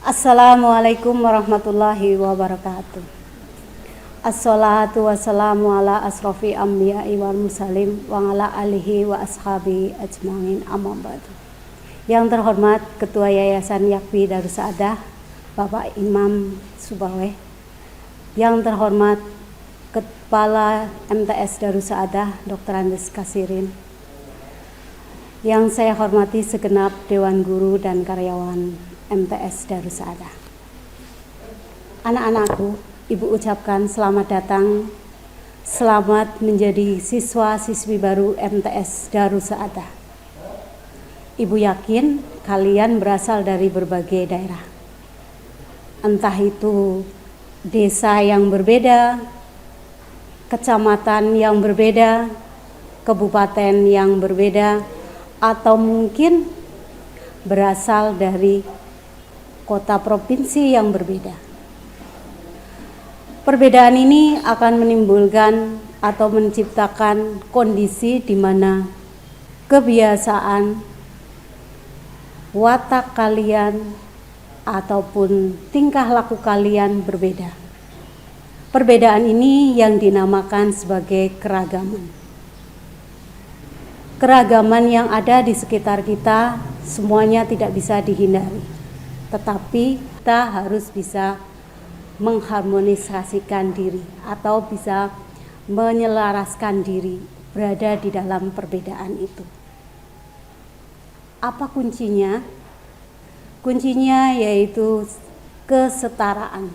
Assalamualaikum warahmatullahi wabarakatuh. Assalatu wassalamu ala asrofi ambiya'i wal mursalin wa ala alihi wa ashabi ajmain amma ba'du. Yang terhormat Ketua Yayasan Yakfi Darussaadah Bapak Imam Subaweh, yang terhormat Kepala MTS Darussaadah Dr. Andes Kasirin, yang saya hormati segenap Dewan Guru dan karyawan MTS Darussaadah. Anak-anakku, Ibu ucapkan selamat datang, selamat menjadi siswa-siswi baru MTS Darussaadah. Ibu yakin kalian berasal dari berbagai daerah, entah itu desa yang berbeda, kecamatan yang berbeda, kabupaten yang berbeda, atau mungkin berasal dari kota provinsi yang berbeda. Perbedaan ini akan menimbulkan atau menciptakan kondisi di mana kebiasaan, watak kalian, ataupun tingkah laku kalian berbeda. Perbedaan ini yang dinamakan sebagai keragaman. Keragaman yang ada di sekitar kita semuanya tidak bisa dihindari, tetapi kita harus bisa mengharmonisasikan diri atau bisa menyelaraskan diri berada di dalam perbedaan itu. Apa kuncinya? Kuncinya yaitu kesetaraan.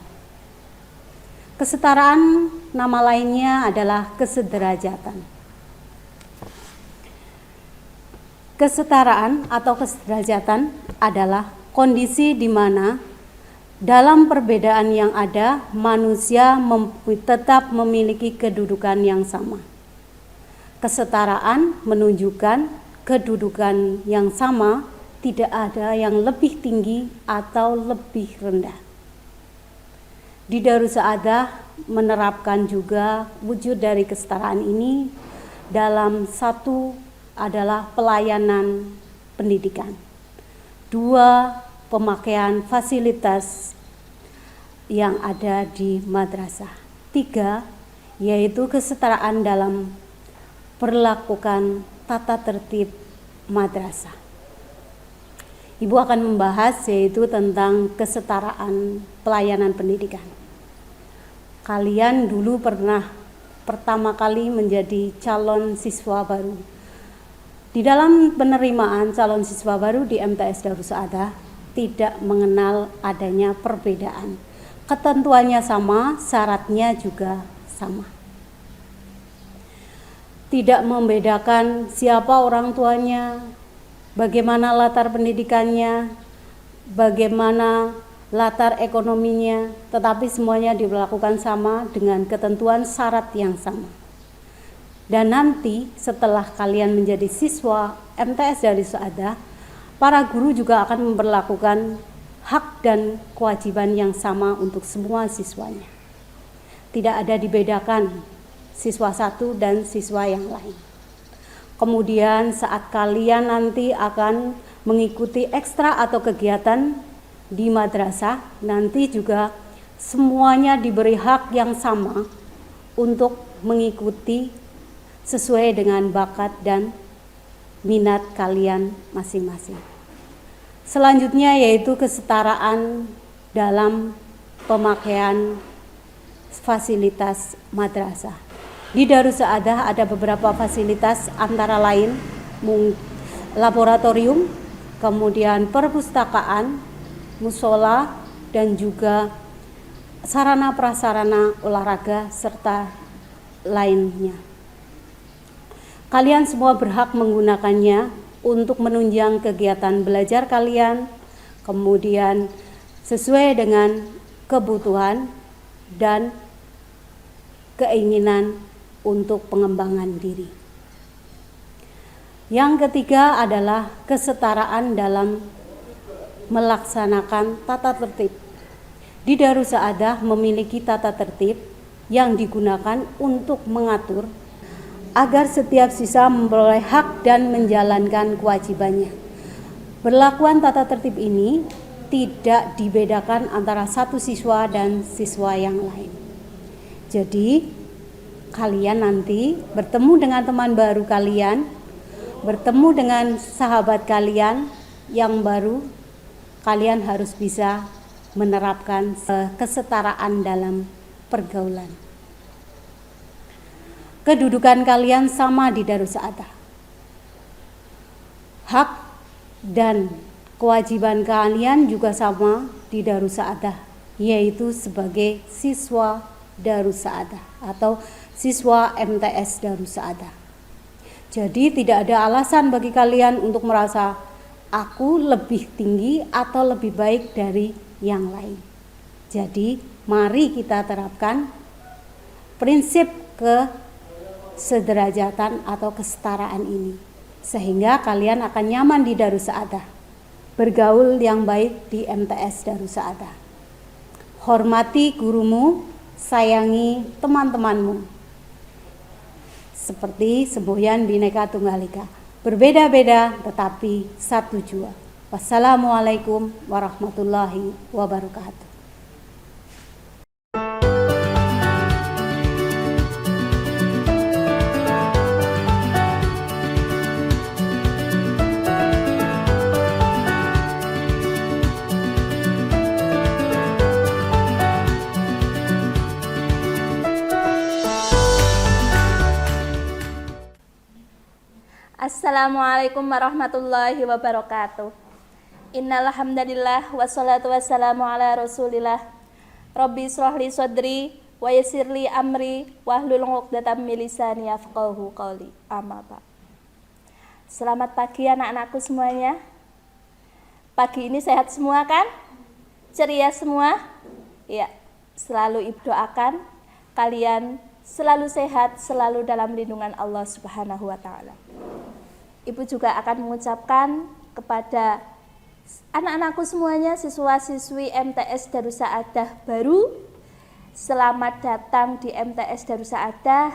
Kesetaraan nama lainnya adalah kesederajatan. Kesetaraan atau kesederajatan adalah kondisi di mana dalam perbedaan yang ada, manusia tetap memiliki kedudukan yang sama. Kesetaraan menunjukkan kedudukan yang sama, tidak ada yang lebih tinggi atau lebih rendah. Di Darussaadah menerapkan juga wujud dari kesetaraan ini dalam satu adalah pelayanan pendidikan. 2, pemakaian fasilitas yang ada di madrasah. 3, yaitu kesetaraan dalam perlakukan tata tertib madrasah. Ibu akan membahas yaitu tentang kesetaraan pelayanan pendidikan. Kalian dulu pernah pertama kali menjadi calon siswa baru. Di dalam penerimaan calon siswa baru di MTS Darussaadah tidak mengenal adanya perbedaan. Ketentuannya sama, syaratnya juga sama. Tidak membedakan siapa orang tuanya, bagaimana latar pendidikannya, bagaimana latar ekonominya, tetapi semuanya diberlakukan sama dengan ketentuan syarat yang sama. Dan nanti setelah kalian menjadi siswa MTS Darussaadah, para guru juga akan memperlakukan hak dan kewajiban yang sama untuk semua siswanya. Tidak ada dibedakan siswa satu dan siswa yang lain. Kemudian saat kalian nanti akan mengikuti ekstra atau kegiatan di madrasah, nanti juga semuanya diberi hak yang sama untuk mengikuti sesuai dengan bakat dan minat kalian masing-masing. Selanjutnya yaitu kesetaraan dalam pemakaian fasilitas madrasah. Di Darussaadah ada beberapa fasilitas, antara lain laboratorium, kemudian perpustakaan, musola, dan juga sarana prasarana olahraga serta lainnya. Kalian semua berhak menggunakannya untuk menunjang kegiatan belajar kalian, kemudian sesuai dengan kebutuhan dan keinginan untuk pengembangan diri. Yang ketiga adalah kesetaraan dalam melaksanakan tata tertib. Di Darussaadah memiliki tata tertib yang digunakan untuk mengatur agar setiap siswa memperoleh hak dan menjalankan kewajibannya. Berlakuan tata tertib ini tidak dibedakan antara satu siswa dan siswa yang lain. Jadi kalian nanti bertemu dengan teman baru kalian, bertemu dengan sahabat kalian yang baru, kalian harus bisa menerapkan kesetaraan dalam pergaulan. Kedudukan kalian sama di Darus Saadah. Hak dan kewajiban kalian juga sama di Darus Saadah, yaitu sebagai siswa Darus Saadah atau siswa MTS Darus Saadah. Jadi tidak ada alasan bagi kalian untuk merasa aku lebih tinggi atau lebih baik dari yang lain. Jadi mari kita terapkan prinsip kesederajatan atau kesetaraan ini, sehingga kalian akan nyaman di Darus Saadah, bergaul yang baik di MTS Darus Saadah. Hormati gurumu, sayangi teman-temanmu. Seperti semboyan Bhinneka Tunggal Ika, berbeda-beda tetapi satu jua. Wassalamualaikum warahmatullahi wabarakatuh. Assalamualaikum warahmatullahi wabarakatuh. Innal hamdalillah wassalatu wassalamu ala Rasulillah. Rabbi shrahli sadri wa yassirli amri wahlul 'uqdatam min lisani yafqahu qawli. Amma ba'd. Selamat pagi anak-anakku semuanya. Pagi ini sehat semua kan? Ceria semua? Ya, selalu ibu doakan kalian selalu sehat, selalu dalam lindungan Allah Subhanahu wa taala. Ibu juga akan mengucapkan kepada anak-anakku semuanya, siswa-siswi MTS Darus Saadah baru, selamat datang di MTS Darus Saadah,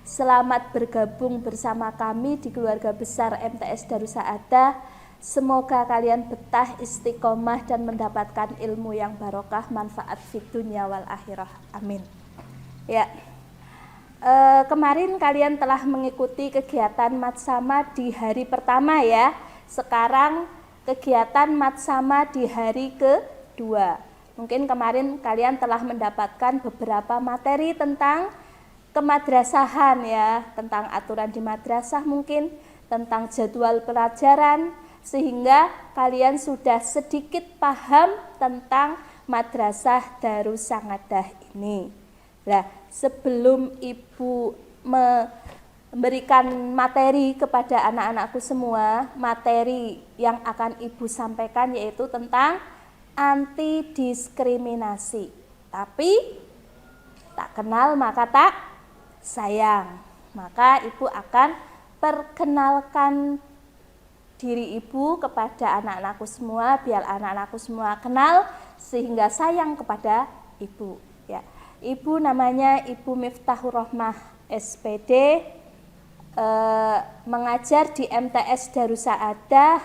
selamat bergabung bersama kami di keluarga besar MTS Darus Saadah. Semoga kalian betah, istiqomah dan mendapatkan ilmu yang barokah, manfaat fid dunya wal akhirah. Amin. Ya. Kemarin kalian telah mengikuti kegiatan Matsama di hari pertama ya. Sekarang kegiatan Matsama di hari kedua. Mungkin kemarin kalian telah mendapatkan beberapa materi tentang kemadrasahan ya, tentang aturan di madrasah mungkin, tentang jadwal pelajaran, sehingga kalian sudah sedikit paham tentang Madrasah Darus Saadah ini. Nah, sebelum Ibu memberikan materi kepada anak-anakku semua, materi yang akan Ibu sampaikan yaitu tentang anti diskriminasi. Tapi tak kenal maka tak sayang. Maka Ibu akan perkenalkan diri Ibu kepada anak-anakku semua, biar anak-anakku semua kenal sehingga sayang kepada Ibu ya. Ibu namanya Ibu Miftahur Rohmah SPD, mengajar di MTS Darus Saadah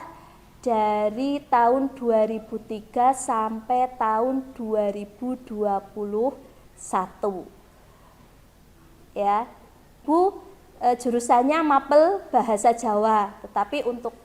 dari tahun 2003 sampai tahun 2021. Ya, Bu, jurusannya Mapel Bahasa Jawa, tetapi untuk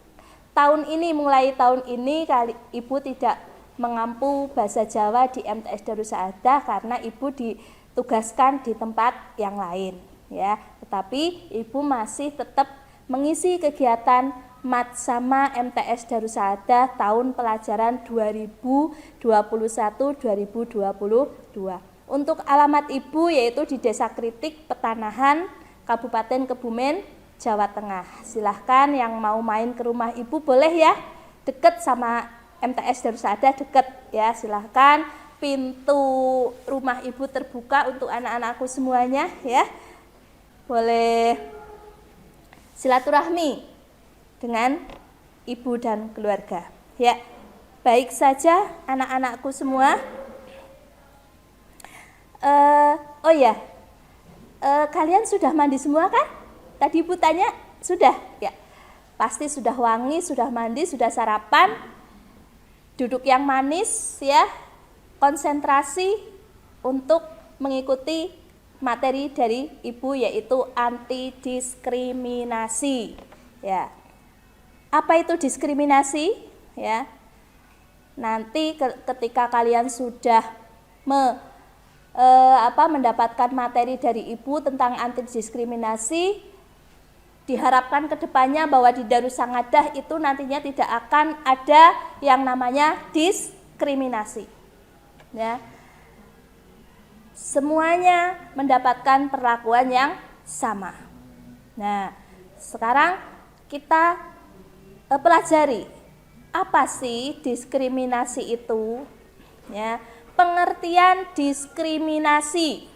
tahun ini, mulai tahun ini Ibu tidak mengampu bahasa Jawa di MTS Darus Saadah karena Ibu ditugaskan di tempat yang lain ya. Tetapi Ibu masih tetap mengisi kegiatan Matsama MTS Darus Saadah tahun pelajaran 2021-2022. Untuk alamat Ibu yaitu di Desa Kritik, Petanahan, Kabupaten Kebumen, Jawa Tengah. Silahkan yang mau main ke rumah Ibu boleh ya, deket sama MTS Darus Saadah, deket ya, silahkan. Pintu rumah Ibu terbuka untuk anak-anakku semuanya ya. Boleh silaturahmi dengan Ibu dan keluarga ya. Baik saja anak-anakku semua. Oh ya, kalian sudah mandi semua kan? Tadi Ibu tanya sudah ya. Pasti sudah wangi, sudah mandi, sudah sarapan. duduk yang manis ya, konsentrasi untuk mengikuti materi dari Ibu yaitu anti diskriminasi ya. Apa itu diskriminasi ya? Nanti ketika kalian sudah mendapatkan materi dari Ibu tentang anti diskriminasi, diharapkan kedepannya bahwa di Darussangadah itu nantinya tidak akan ada yang namanya diskriminasi ya. Semuanya mendapatkan perlakuan yang sama. Nah, sekarang kita pelajari apa sih diskriminasi itu ya. Pengertian diskriminasi.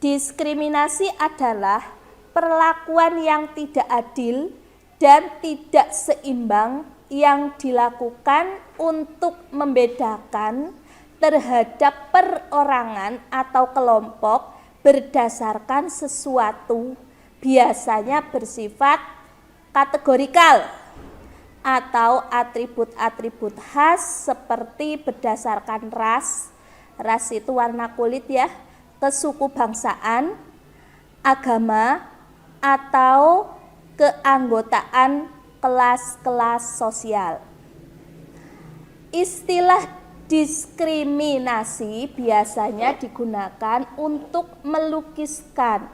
Diskriminasi adalah perlakuan yang tidak adil dan tidak seimbang yang dilakukan untuk membedakan terhadap perorangan atau kelompok berdasarkan sesuatu, biasanya bersifat kategorikal atau atribut-atribut khas seperti berdasarkan ras itu warna kulit ya, kesuku bangsaan, agama, atau keanggotaan kelas-kelas sosial. Istilah diskriminasi biasanya digunakan untuk melukiskan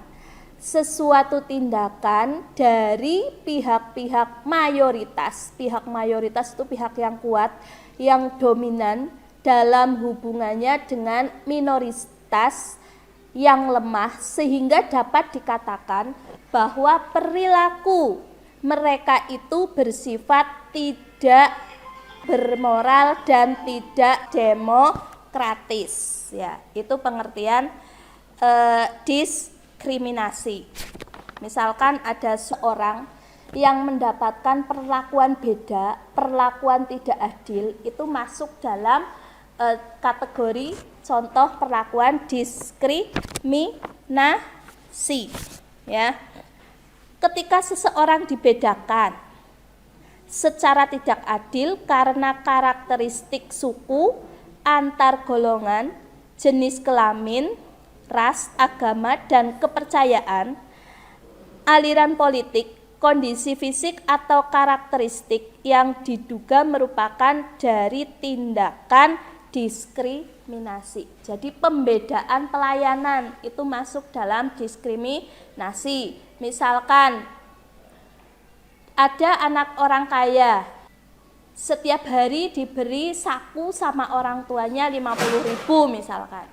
sesuatu tindakan dari pihak-pihak mayoritas. Pihak mayoritas itu pihak yang kuat, yang dominan dalam hubungannya dengan minoritas yang lemah, sehingga dapat dikatakan bahwa perilaku mereka itu bersifat tidak bermoral dan tidak demokratis ya. Itu pengertian diskriminasi. Misalkan ada seorang yang mendapatkan perlakuan beda, perlakuan tidak adil, itu masuk dalam kategori contoh perlakuan diskriminasi ya. Ketika seseorang dibedakan secara tidak adil karena karakteristik suku, antar golongan, jenis kelamin, ras, agama, dan kepercayaan, aliran politik, kondisi fisik atau karakteristik yang diduga merupakan dari tindakan diskriminasi. Jadi pembedaan pelayanan itu masuk dalam diskriminasi. Misalkan ada anak orang kaya, setiap hari diberi saku sama orang tuanya 50.000 misalkan.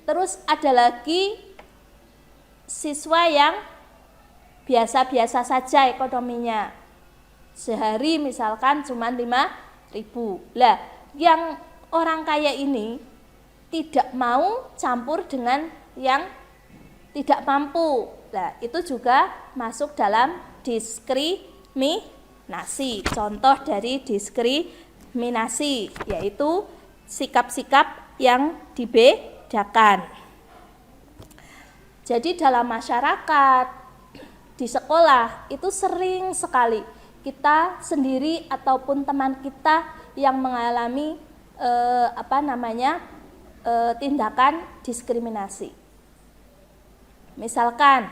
Terus ada lagi siswa yang biasa-biasa saja ekonominya, sehari misalkan cuma 5.000. Lah, yang orang kaya ini tidak mau campur dengan yang tidak mampu. Nah, itu juga masuk dalam diskriminasi. Contoh dari diskriminasi yaitu sikap-sikap yang dibedakan. Jadi dalam masyarakat, di sekolah itu sering sekali kita sendiri ataupun teman kita yang mengalami tindakan diskriminasi. Misalkan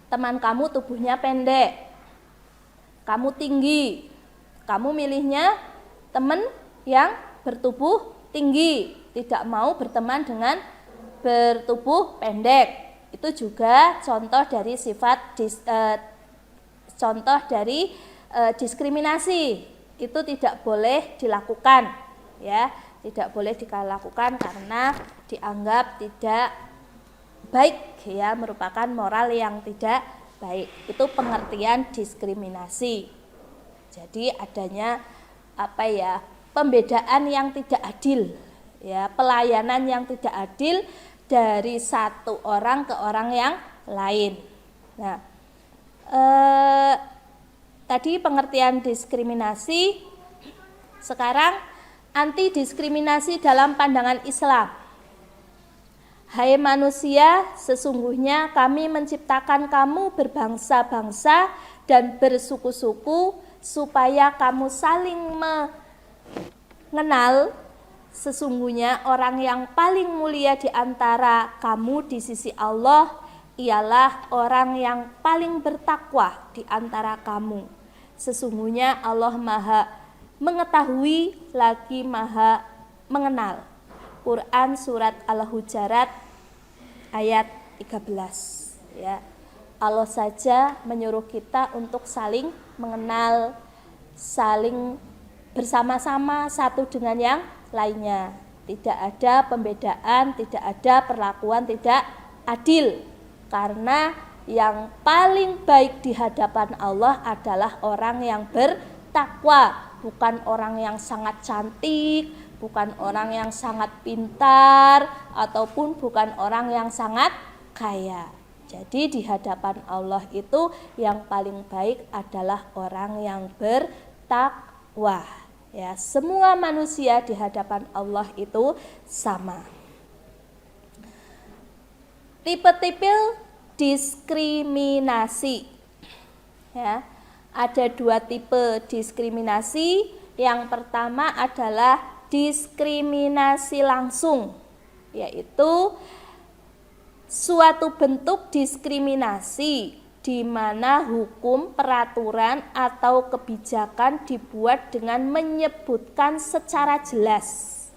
teman kamu tubuhnya pendek, kamu tinggi, kamu milihnya teman yang bertubuh tinggi, tidak mau berteman dengan bertubuh pendek. Itu juga contoh dari diskriminasi. Itu tidak boleh dilakukan ya, tidak boleh dilakukan karena dianggap tidak baik ya, merupakan moral yang tidak baik. Itu pengertian diskriminasi. Jadi adanya pembedaan yang tidak adil ya, pelayanan yang tidak adil dari satu orang ke orang yang lain. Nah, tadi pengertian diskriminasi. Sekarang anti diskriminasi dalam pandangan Islam. Hai manusia, sesungguhnya kami menciptakan kamu berbangsa-bangsa dan bersuku-suku supaya kamu saling mengenal. Sesungguhnya orang yang paling mulia di antara kamu di sisi Allah ialah orang yang paling bertakwa di antara kamu. Sesungguhnya Allah Maha mengetahui lagi Maha mengenal. Quran surat Al-Hujurat ayat 13 ya. Allah saja menyuruh kita untuk saling mengenal, saling bersama-sama satu dengan yang lainnya. Tidak ada pembedaan, tidak ada perlakuan tidak adil. Karena yang paling baik di hadapan Allah adalah orang yang bertakwa, bukan orang yang sangat cantik, bukan orang yang sangat pintar, ataupun bukan orang yang sangat kaya. Jadi di hadapan Allah itu yang paling baik adalah orang yang bertakwa. Ya, semua manusia di hadapan Allah itu sama. Tipe-tipe diskriminasi. Ya, ada 2 tipe diskriminasi. Yang pertama adalah diskriminasi langsung, yaitu suatu bentuk diskriminasi di mana hukum, peraturan, atau kebijakan dibuat dengan menyebutkan secara jelas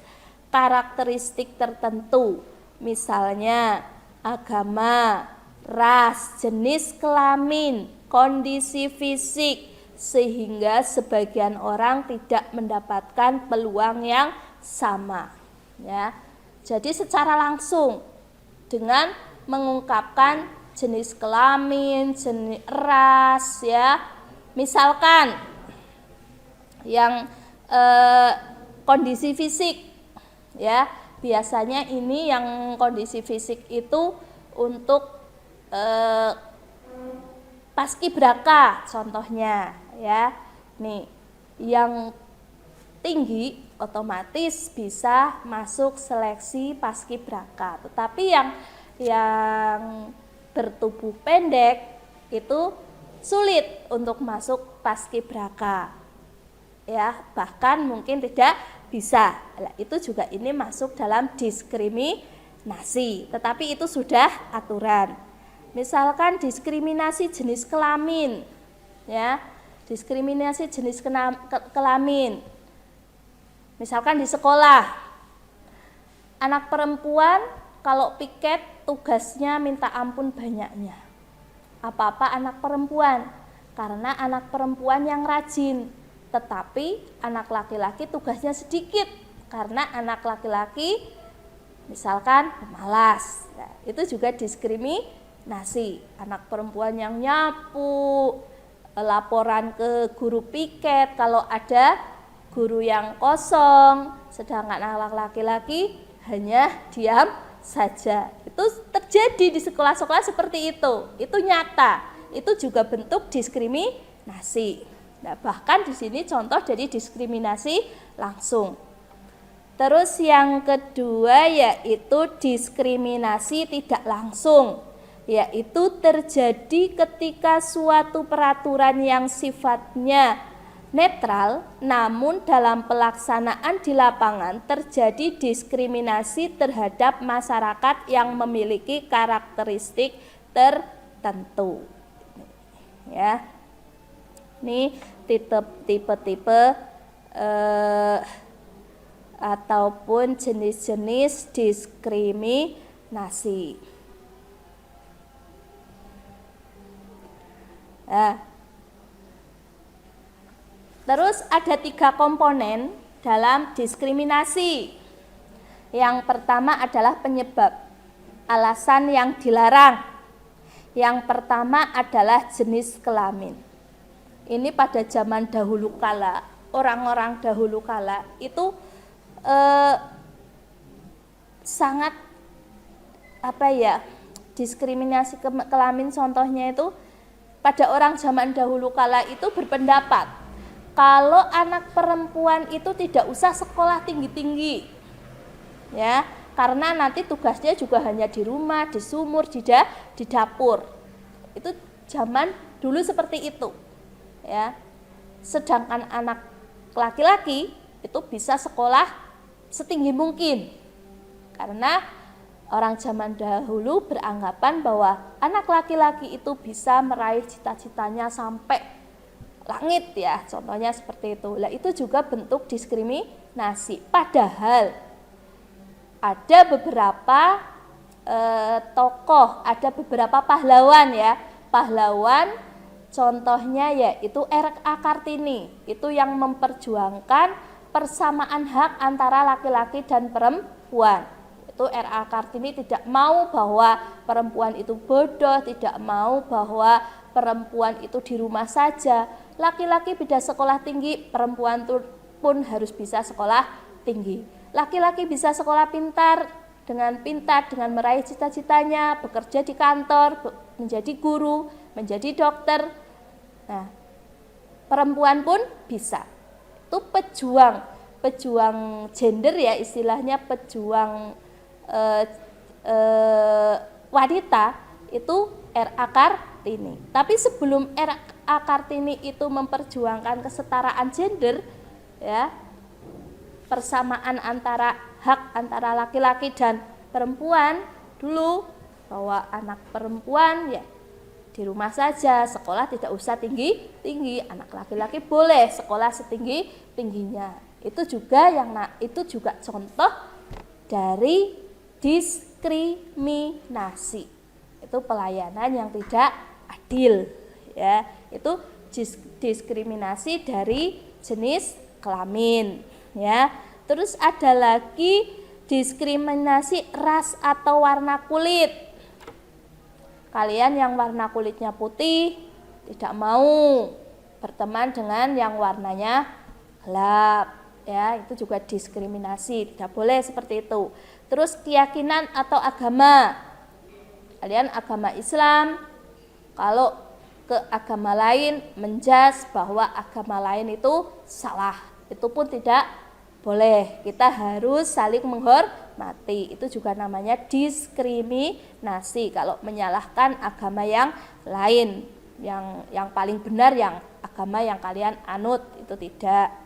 karakteristik tertentu, misalnya agama, ras, jenis kelamin, kondisi fisik, sehingga sebagian orang tidak mendapatkan peluang yang sama. Ya, jadi secara langsung dengan mengungkapkan jenis kelamin, jenis ras, ya. Misalkan yang kondisi fisik, ya. Biasanya ini yang kondisi fisik itu untuk paskibraka contohnya, ya. Nih, yang tinggi otomatis bisa masuk seleksi paskibraka. Tetapi yang bertubuh pendek itu sulit untuk masuk paskibraka, ya, bahkan mungkin tidak bisa. Nah, itu juga ini masuk dalam diskriminasi, tetapi itu sudah aturan. Misalkan diskriminasi jenis kelamin, ya, diskriminasi jenis kelamin. Misalkan di sekolah, anak perempuan kalau piket tugasnya minta ampun banyaknya. Apa-apa anak perempuan, karena anak perempuan yang rajin. Tetapi anak laki-laki tugasnya sedikit, karena anak laki-laki misalkan pemalas. Nah, itu juga diskriminasi. Anak perempuan yang nyapu, laporan ke guru piket kalau ada guru yang kosong, sedangkan anak laki-laki hanya diam saja. Itu terjadi di sekolah-sekolah seperti itu. Itu nyata. Itu juga bentuk diskriminasi. Nah, bahkan di sini contoh dari diskriminasi langsung. Terus yang kedua yaitu diskriminasi tidak langsung, yaitu terjadi ketika suatu peraturan yang sifatnya netral, namun dalam pelaksanaan di lapangan terjadi diskriminasi terhadap masyarakat yang memiliki karakteristik tertentu. Ya, ini tipe-tipe ataupun jenis-jenis diskriminasi. Nah, terus ada 3 komponen dalam diskriminasi. Yang pertama adalah penyebab, alasan yang dilarang. Yang pertama adalah jenis kelamin. Ini pada zaman dahulu kala, orang-orang dahulu kala itu sangat diskriminasi kelamin. Contohnya itu pada orang zaman dahulu kala itu berpendapat kalau anak perempuan itu tidak usah sekolah tinggi-tinggi, ya, karena nanti tugasnya juga hanya di rumah, di sumur, di dapur. Itu zaman dulu seperti itu, ya. Sedangkan anak laki-laki itu bisa sekolah setinggi mungkin. Karena orang zaman dahulu beranggapan bahwa anak laki-laki itu bisa meraih cita-citanya sampai langit ya, contohnya seperti itu. Lah itu juga bentuk diskriminasi. Padahal ada beberapa tokoh, ada beberapa pahlawan ya. Pahlawan contohnya yaitu R.A. Kartini. Itu yang memperjuangkan persamaan hak antara laki-laki dan perempuan. Itu R.A. Kartini tidak mau bahwa perempuan itu bodoh, tidak mau bahwa perempuan itu di rumah saja. Laki-laki bisa sekolah tinggi, perempuan pun harus bisa sekolah tinggi. Laki-laki bisa sekolah pintar, dengan meraih cita-citanya, bekerja di kantor, menjadi guru, menjadi dokter. Nah, perempuan pun bisa. Itu pejuang gender ya, istilahnya pejuang wanita itu R.A. Kartini. Tapi sebelum R.A. Kartini itu memperjuangkan kesetaraan gender ya, persamaan hak antara laki-laki dan perempuan dulu, bahwa anak perempuan ya di rumah saja, sekolah tidak usah tinggi-tinggi, anak laki-laki boleh sekolah setinggi-tingginya. Itu juga contoh dari diskriminasi. Itu pelayanan yang tidak adil ya. Itu diskriminasi dari jenis kelamin ya. Terus ada lagi diskriminasi ras atau warna kulit. Kalian yang warna kulitnya putih tidak mau berteman dengan yang warnanya gelap ya, itu juga diskriminasi, tidak boleh seperti itu. Terus keyakinan atau agama. Kalian agama Islam, kalau ke agama lain menjas bahwa agama lain itu salah, itu pun tidak boleh. Kita harus saling menghormati. Itu juga namanya diskriminasi kalau menyalahkan agama yang lain. Yang paling benar yang agama yang kalian anut, itu tidak.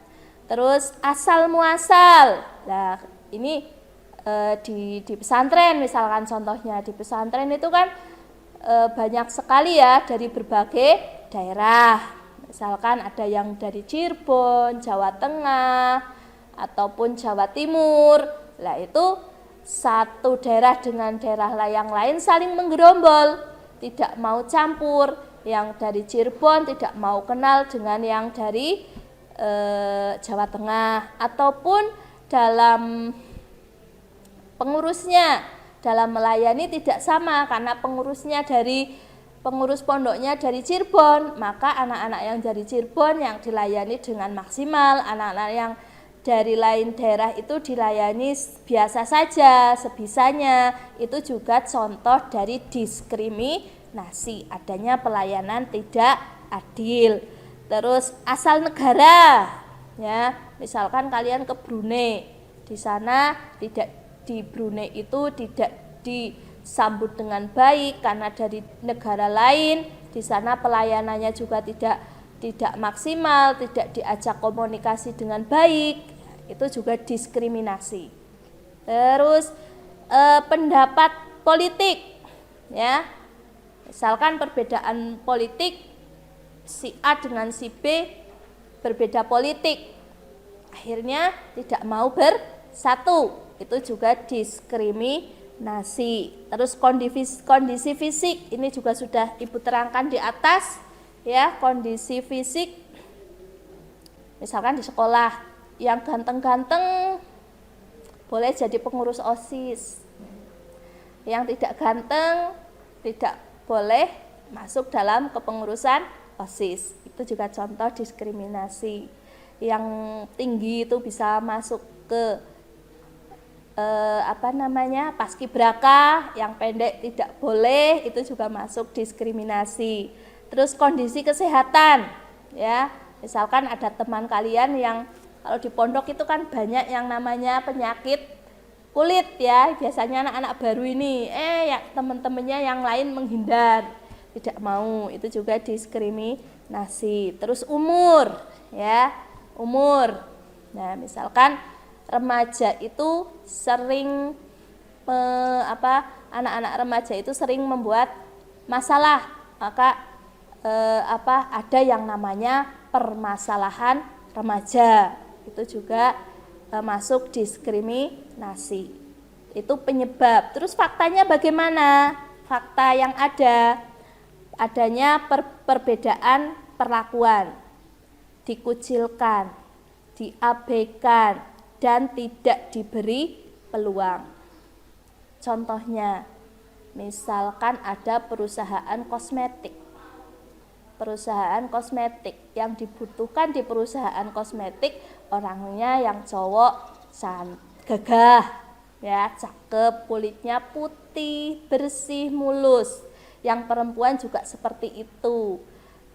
Terus asal muasal. Nah, ini di pesantren misalkan contohnya, di pesantren itu kan banyak sekali ya dari berbagai daerah. Misalkan ada yang dari Cirebon, Jawa Tengah, ataupun Jawa Timur. Lah itu satu daerah dengan daerah yang lain saling menggerombol, tidak mau campur. Yang dari Cirebon tidak mau kenal dengan yang dari Jawa Tengah, ataupun dalam pengurusnya, dalam melayani tidak sama, karena pengurus pondoknya dari Cirebon, maka anak-anak yang dari Cirebon yang dilayani dengan maksimal, anak-anak yang dari lain daerah itu dilayani biasa saja, sebisanya. Itu juga contoh dari diskriminasi, adanya pelayanan tidak adil. Terus asal negara ya, misalkan kalian ke Brunei, di sana di Brunei itu tidak disambut dengan baik karena dari negara lain. Di sana pelayanannya juga tidak maksimal, tidak diajak komunikasi dengan baik. Itu juga diskriminasi. Terus pendapat politik ya, misalkan perbedaan politik, si A dengan si B berbeda politik, akhirnya tidak mau bersatu, itu juga diskriminasi. Terus kondisi fisik, ini juga sudah Ibu terangkan di atas ya. Kondisi fisik, misalkan di sekolah, yang ganteng-ganteng boleh jadi pengurus OSIS, yang tidak ganteng tidak boleh masuk dalam kepengurusan OSIS. Itu juga contoh diskriminasi. Yang tinggi itu bisa masuk ke paskibraka, yang pendek tidak boleh, itu juga masuk diskriminasi. Terus kondisi kesehatan ya, misalkan ada teman kalian yang kalau di pondok itu kan banyak yang namanya penyakit kulit ya, biasanya anak-anak baru ini ya teman-temannya yang lain menghindar, tidak mau, itu juga diskriminasi. Terus umur ya, umur. Nah, misalkan remaja itu sering anak-anak remaja itu sering membuat masalah, maka ada yang namanya permasalahan remaja. Itu juga masuk diskriminasi. Itu penyebab. Terus faktanya bagaimana? Fakta yang adanya perbedaan perlakuan, dikucilkan, diabaikan, dan tidak diberi peluang. Contohnya, misalkan ada perusahaan kosmetik. Perusahaan kosmetik yang dibutuhkan di perusahaan kosmetik orangnya yang cowok gagah, ya, cakep, kulitnya putih, bersih, mulus. Yang perempuan juga seperti itu.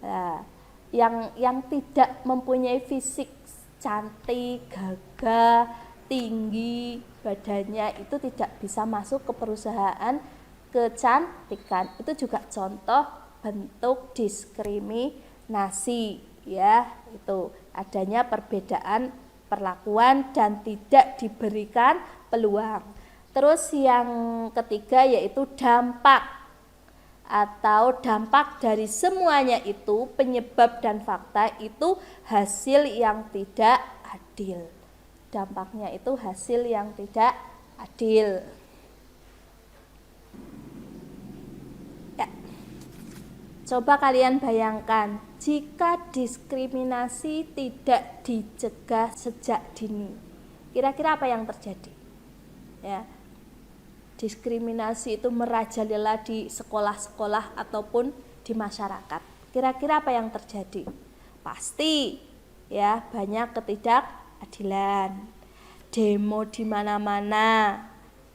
Nah, yang tidak mempunyai fisik cantik, gagah, tinggi, badannya itu tidak bisa masuk ke perusahaan kecantikan. Itu juga contoh bentuk diskriminasi, ya, itu adanya perbedaan perlakuan dan tidak diberikan peluang. Terus yang ketiga yaitu dampak atau dampak dari semuanya itu, penyebab dan fakta itu hasil yang tidak adil. Dampaknya itu hasil yang tidak adil. Ya. Coba kalian bayangkan, jika diskriminasi tidak dicegah sejak dini, kira-kira apa yang terjadi? Ya. Diskriminasi itu merajalela di sekolah-sekolah ataupun di masyarakat. Kira-kira apa yang terjadi? Pasti ya banyak ketidakadilan, demo di mana-mana,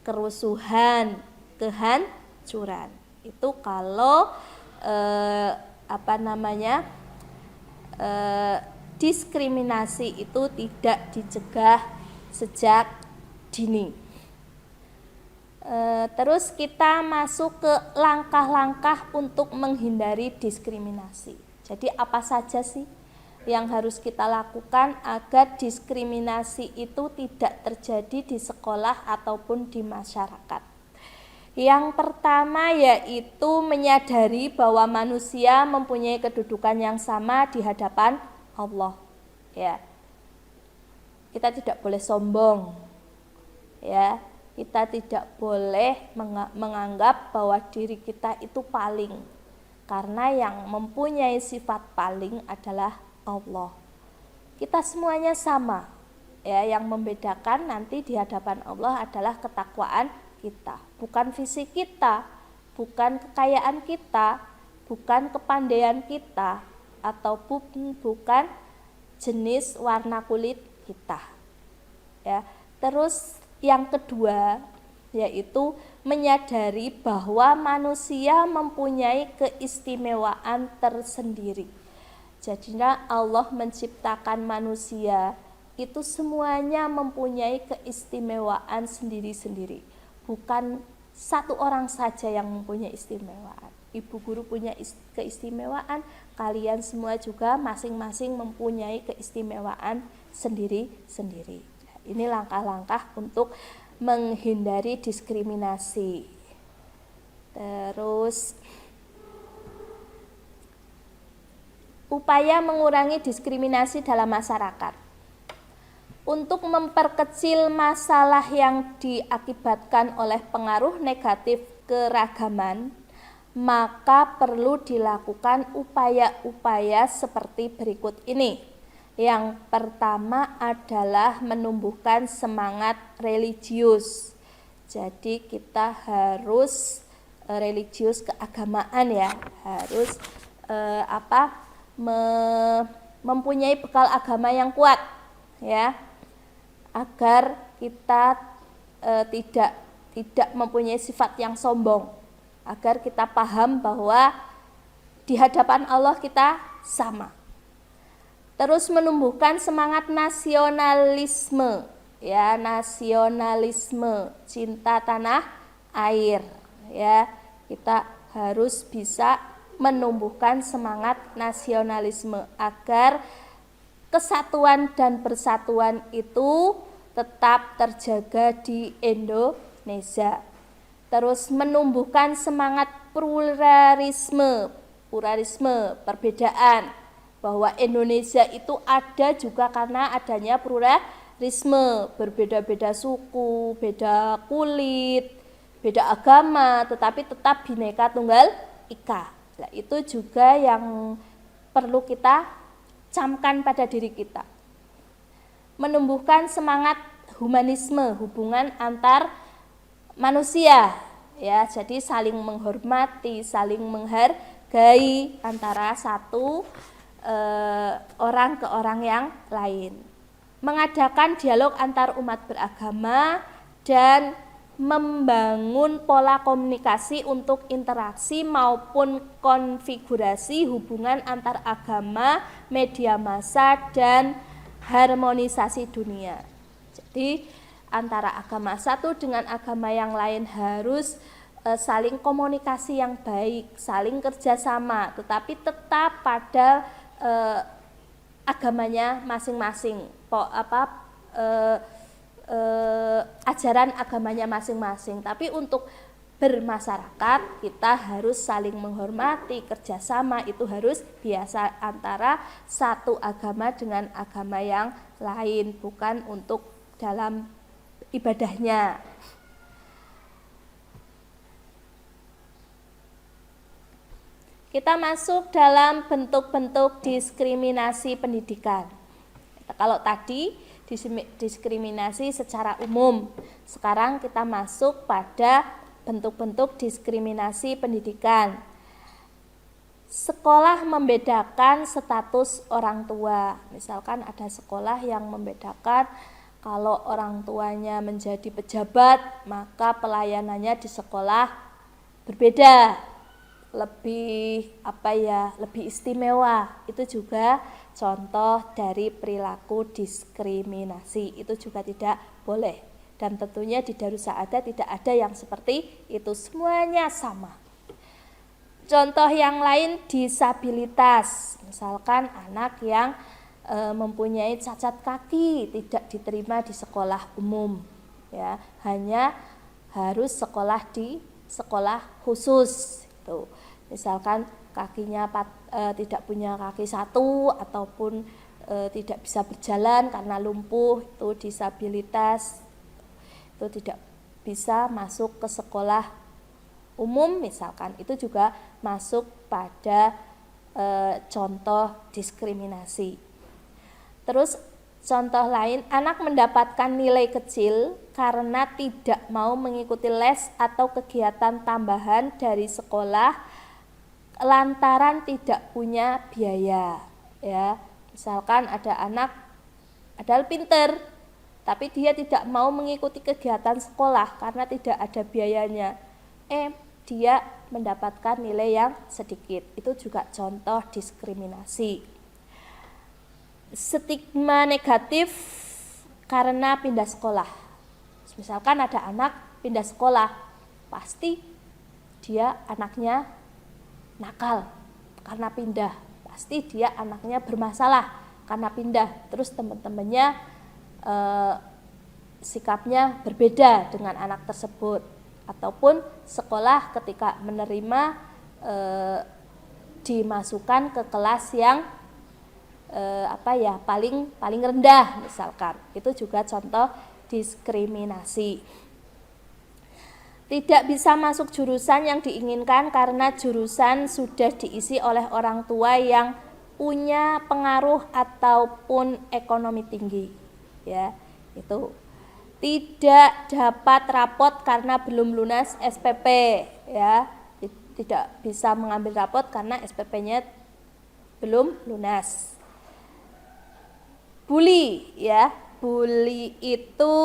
kerusuhan, kehancuran. Itu kalau diskriminasi itu tidak dicegah sejak dini. Terus kita masuk ke langkah-langkah untuk menghindari diskriminasi. Jadi apa saja sih yang harus kita lakukan agar diskriminasi itu tidak terjadi di sekolah ataupun di masyarakat? Yang pertama yaitu menyadari bahwa manusia mempunyai kedudukan yang sama di hadapan Allah. Ya. Kita tidak boleh sombong. Ya. Kita tidak boleh menganggap bahwa diri kita itu paling, karena yang mempunyai sifat paling adalah Allah. Kita semuanya sama, ya, yang membedakan nanti di hadapan Allah adalah ketakwaan kita, bukan fisik kita, bukan kekayaan kita, bukan kepandaian kita, ataupun bukan jenis warna kulit kita. Ya, terus yang kedua yaitu menyadari bahwa manusia mempunyai keistimewaan tersendiri. Jadinya Allah menciptakan manusia itu semuanya mempunyai keistimewaan sendiri-sendiri. Bukan satu orang saja yang mempunyai istimewaan. Ibu guru punya keistimewaan, kalian semua juga masing-masing mempunyai keistimewaan sendiri-sendiri. Ini langkah-langkah untuk menghindari diskriminasi. Terus upaya mengurangi diskriminasi dalam masyarakat. Untuk memperkecil masalah yang diakibatkan oleh pengaruh negatif keragaman, maka perlu dilakukan upaya-upaya seperti berikut ini. Yang pertama adalah menumbuhkan semangat religius. Jadi kita harus religius keagamaan, ya, harus mempunyai bekal agama yang kuat, ya, agar kita tidak mempunyai sifat yang sombong, agar kita paham bahwa di hadapan Allah kita sama. Terus menumbuhkan semangat nasionalisme, ya, nasionalisme, cinta tanah air, ya. Kita harus bisa menumbuhkan semangat nasionalisme agar kesatuan dan persatuan itu tetap terjaga di Indonesia. Terus menumbuhkan semangat pluralisme, perbedaan, bahwa Indonesia itu ada juga karena adanya pluralisme, berbeda-beda suku, beda kulit, beda agama, tetapi tetap Bhinneka Tunggal Ika. Nah, itu juga yang perlu kita camkan pada diri kita. Menumbuhkan semangat humanisme, hubungan antar manusia, ya, jadi saling menghormati, saling menghargai antara satu orang ke orang yang lain. Mengadakan dialog antar umat beragama dan membangun pola komunikasi untuk interaksi maupun konfigurasi hubungan antar agama, media massa, dan harmonisasi dunia. Jadi antara agama satu dengan agama yang lain harus saling komunikasi yang baik, saling kerjasama, tetapi tetap pada agamanya masing-masing, ajaran agamanya masing-masing. Tapi untuk bermasyarakat kita harus saling menghormati, kerjasama itu harus biasa antara satu agama dengan agama yang lain, bukan untuk dalam ibadahnya. Kita masuk dalam bentuk-bentuk diskriminasi pendidikan. Kalau tadi diskriminasi secara umum, sekarang kita masuk pada bentuk-bentuk diskriminasi pendidikan. Sekolah membedakan status orang tua. Misalkan ada sekolah yang membedakan kalau orang tuanya menjadi pejabat, maka pelayanannya di sekolah berbeda, lebih lebih istimewa. Itu juga contoh dari perilaku diskriminasi. Itu juga tidak boleh. Dan tentunya di Darus Saadah tidak ada yang seperti itu, semuanya sama. Contoh yang lain, disabilitas. Misalkan anak yang mempunyai cacat kaki tidak diterima di sekolah umum, ya, hanya harus sekolah di sekolah khusus. Tuh. Misalkan kakinya tidak punya kaki satu ataupun tidak bisa berjalan karena lumpuh, itu disabilitas, itu tidak bisa masuk ke sekolah umum misalkan, itu juga masuk pada contoh diskriminasi. Terus contoh lain, anak mendapatkan nilai kecil karena tidak mau mengikuti les atau kegiatan tambahan dari sekolah lantaran tidak punya biaya, ya. Misalkan ada anak padahal pinter tapi dia tidak mau mengikuti kegiatan sekolah karena tidak ada biayanya. Dia mendapatkan nilai yang sedikit. Itu juga contoh diskriminasi. Stigma negatif karena pindah sekolah. Misalkan ada anak pindah sekolah, pasti dia anaknya nakal karena pindah, pasti dia anaknya bermasalah karena pindah. Terus teman-temannya sikapnya berbeda dengan anak tersebut, ataupun sekolah ketika menerima dimasukkan ke kelas yang paling rendah misalkan. Itu juga contoh diskriminasi. Tidak bisa masuk jurusan yang diinginkan karena jurusan sudah diisi oleh orang tua yang punya pengaruh ataupun ekonomi tinggi, ya. Itu tidak dapat rapot karena belum lunas SPP, ya. Tidak bisa mengambil rapot karena SPP-nya belum lunas. Bully, ya. Bully itu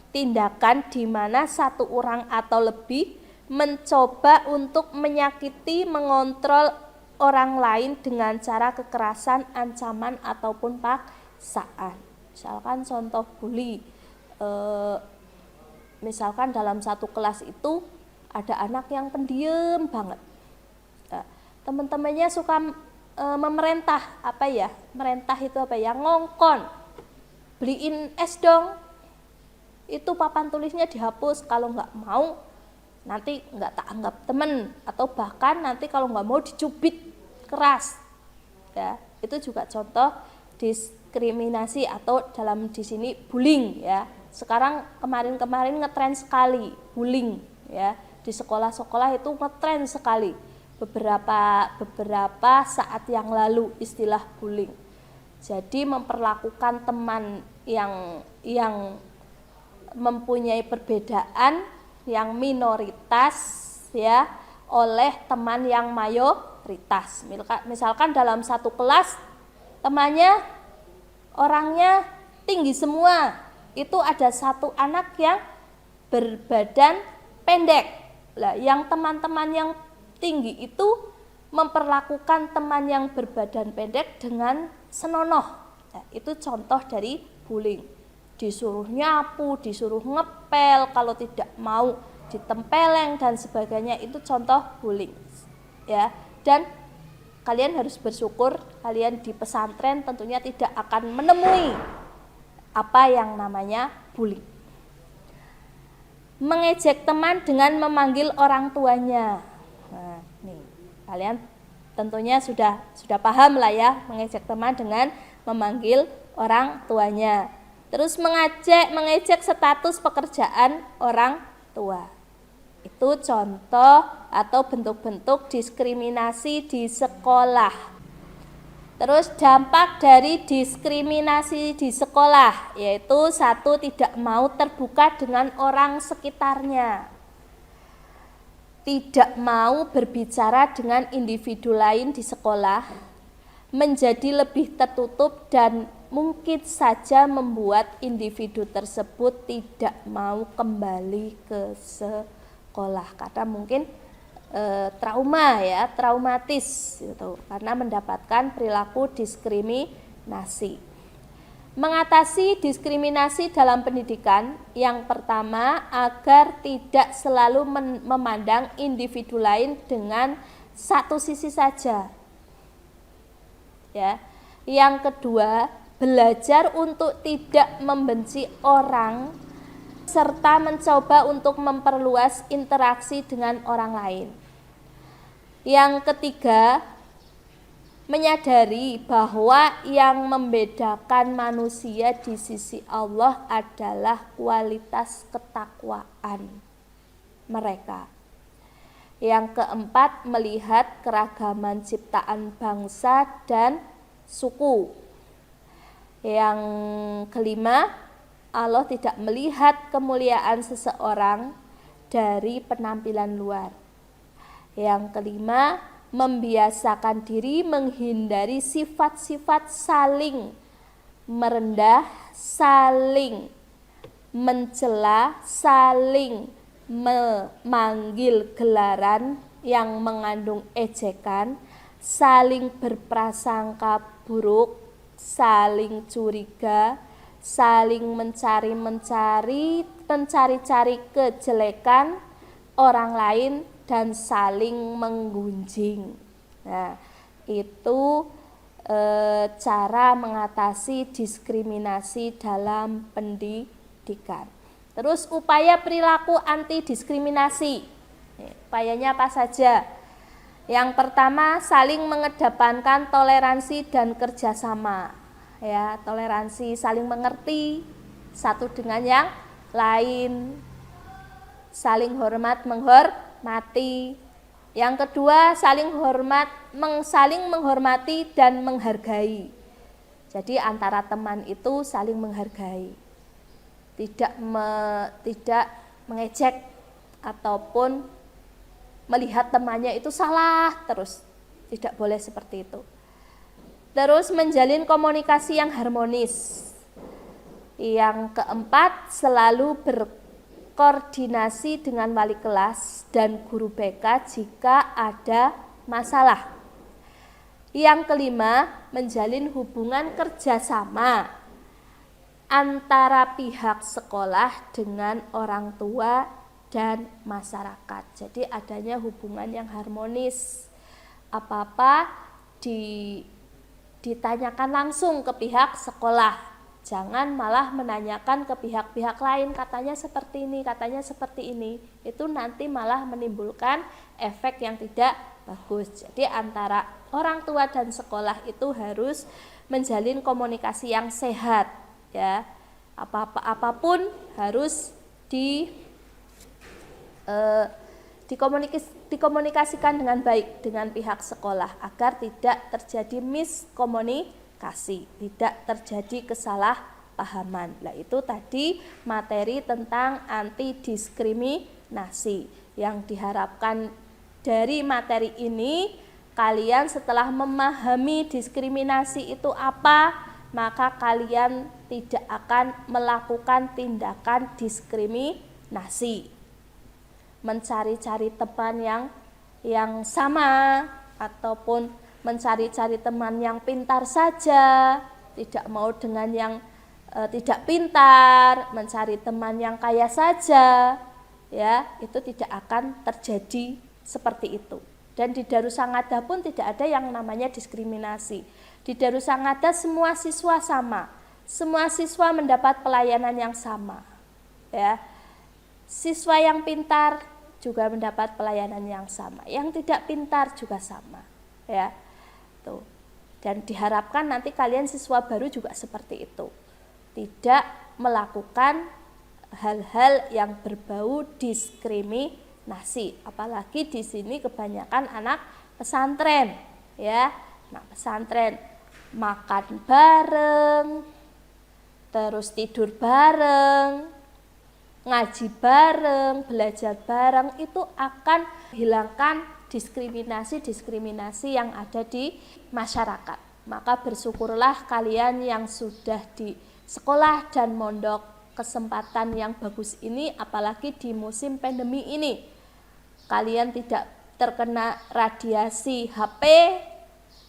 tindakan di mana satu orang atau lebih mencoba untuk menyakiti, mengontrol orang lain dengan cara kekerasan, ancaman ataupun paksaan. Misalkan contoh bully, misalkan dalam satu kelas itu ada anak yang pendiam banget. Teman-temannya suka memerintah, apa ya? Merintah itu apa ya? Ngongkon. Beliin es dong. Itu papan tulisnya dihapus, kalau nggak mau nanti nggak tak anggap temen, atau bahkan nanti kalau nggak mau dicubit keras. Ya, itu juga contoh diskriminasi atau dalam di sini bullying ya. Sekarang kemarin ngetren sekali bullying ya. Di sekolah-sekolah itu ngetren sekali. Beberapa saat yang lalu istilah bullying. Jadi memperlakukan teman yang mempunyai perbedaan, yang minoritas ya, oleh teman yang mayoritas. Misalkan dalam satu kelas temannya orangnya tinggi semua, itu ada satu anak yang berbadan pendek. Lah, yang teman-teman yang tinggi itu memperlakukan teman yang berbadan pendek dengan senonoh. Nah, itu contoh dari bullying. Disuruh nyapu, disuruh ngepel, kalau tidak mau ditempeleng dan sebagainya, itu contoh bullying. Ya, dan kalian harus bersyukur kalian di pesantren tentunya tidak akan menemui apa yang namanya bullying. Mengejek teman dengan memanggil orang tuanya. Nah, nih, kalian tentunya sudah paham lah ya, mengejek teman dengan memanggil orang tuanya. Terus mengejek status pekerjaan orang tua. Itu contoh atau bentuk-bentuk diskriminasi di sekolah. Terus dampak dari diskriminasi di sekolah, yaitu satu, tidak mau terbuka dengan orang sekitarnya. Tidak mau berbicara dengan individu lain di sekolah, menjadi lebih tertutup dan mungkin saja membuat individu tersebut tidak mau kembali ke sekolah karena mungkin traumatis gitu, karena mendapatkan perilaku diskriminasi. Mengatasi diskriminasi dalam pendidikan, yang pertama, agar tidak selalu memandang individu lain dengan satu sisi saja. Ya. Yang kedua, belajar untuk tidak membenci orang serta mencoba untuk memperluas interaksi dengan orang lain. Yang ketiga, menyadari bahwa yang membedakan manusia di sisi Allah adalah kualitas ketakwaan mereka. Yang keempat, melihat keragaman ciptaan bangsa dan suku. Yang kelima, Allah tidak melihat kemuliaan seseorang dari penampilan luar. Yang kelima, membiasakan diri menghindari sifat-sifat saling merendah, saling mencela, saling memanggil gelaran yang mengandung ejekan, saling berprasangka buruk, saling curiga, saling mencari-cari kejelekan orang lain, dan saling menggunjing. Nah, itu cara mengatasi diskriminasi dalam pendidikan. Terus upaya perilaku anti diskriminasi. Upayanya apa saja? Yang pertama, saling mengedepankan toleransi dan kerjasama. Ya, toleransi, saling mengerti satu dengan yang lain, saling hormat menghormati. Yang kedua, saling menghormati dan menghargai. Jadi antara teman itu saling menghargai, tidak mengejek ataupun melihat temannya itu salah terus. Tidak boleh seperti itu. Terus menjalin komunikasi yang harmonis. Yang keempat, selalu berkoordinasi dengan wali kelas dan guru BK jika ada masalah. Yang kelima, menjalin hubungan kerjasama antara pihak sekolah dengan orang tua dan masyarakat. Jadi adanya hubungan yang harmonis. Apa-apa ditanyakan langsung ke pihak sekolah. Jangan malah menanyakan ke pihak-pihak lain, katanya seperti ini, katanya seperti ini. Itu nanti malah menimbulkan efek yang tidak bagus. Jadi antara orang tua dan sekolah itu harus menjalin komunikasi yang sehat, ya. Apapun harus dikomunikasikan dengan baik dengan pihak sekolah agar tidak terjadi miskomunikasi, tidak terjadi kesalahpahaman. Nah, itu tadi materi tentang anti diskriminasi. Yang diharapkan dari materi ini, kalian setelah memahami diskriminasi itu apa, maka kalian tidak akan melakukan tindakan diskriminasi. Mencari-cari teman yang sama, ataupun mencari-cari teman yang pintar saja, tidak mau dengan yang tidak pintar, mencari teman yang kaya saja, ya, itu tidak akan terjadi seperti itu. Dan di Darussangadah pun tidak ada yang namanya diskriminasi. Di Darussangadah semua siswa sama, semua siswa mendapat pelayanan yang sama, ya. Siswa yang pintar juga mendapat pelayanan yang sama, yang tidak pintar juga sama, ya. Tuh. Dan diharapkan nanti kalian siswa baru juga seperti itu, tidak melakukan hal-hal yang berbau diskriminasi. Apalagi di sini kebanyakan anak pesantren, ya. Nah, pesantren makan bareng, terus tidur bareng, ngaji bareng, belajar bareng, itu akan hilangkan diskriminasi yang ada di masyarakat. Maka bersyukurlah kalian yang sudah di sekolah dan mondok, kesempatan yang bagus ini, apalagi di musim pandemi ini. Kalian tidak terkena radiasi HP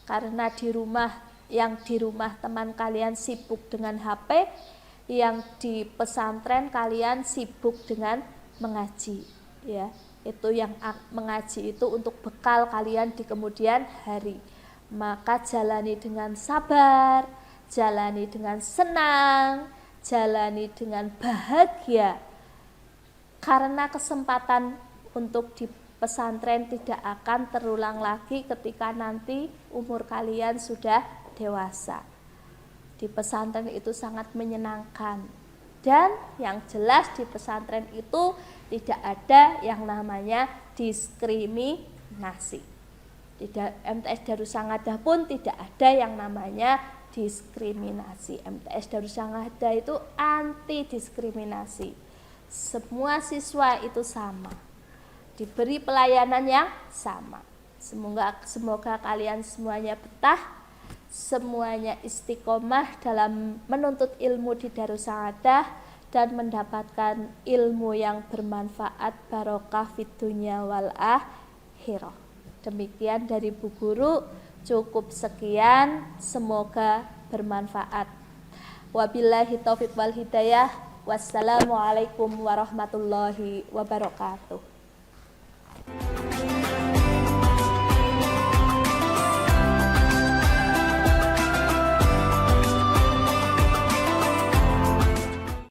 karena di rumah teman kalian sibuk dengan HP, yang di pesantren kalian sibuk dengan mengaji, ya. Itu yang mengaji itu untuk bekal kalian di kemudian hari. Maka jalani dengan sabar, jalani dengan senang, jalani dengan bahagia. Karena kesempatan untuk di pesantren tidak akan terulang lagi ketika nanti umur kalian sudah dewasa. Di pesantren itu sangat menyenangkan, dan yang jelas di pesantren itu tidak ada yang namanya diskriminasi. MTS Darussangadah pun tidak ada yang namanya diskriminasi. MTS Darussangadah itu anti diskriminasi. Semua siswa itu sama, diberi pelayanan yang sama. Semoga kalian semuanya betah, semuanya istiqomah dalam menuntut ilmu di Darussangadah dan mendapatkan ilmu yang bermanfaat, barokah fid dunya wal akhirah. Demikian dari Bu Guru, cukup sekian, semoga bermanfaat. Wabillahi taufiq wal hidayah. Wassalamualaikum warahmatullahi wabarakatuh.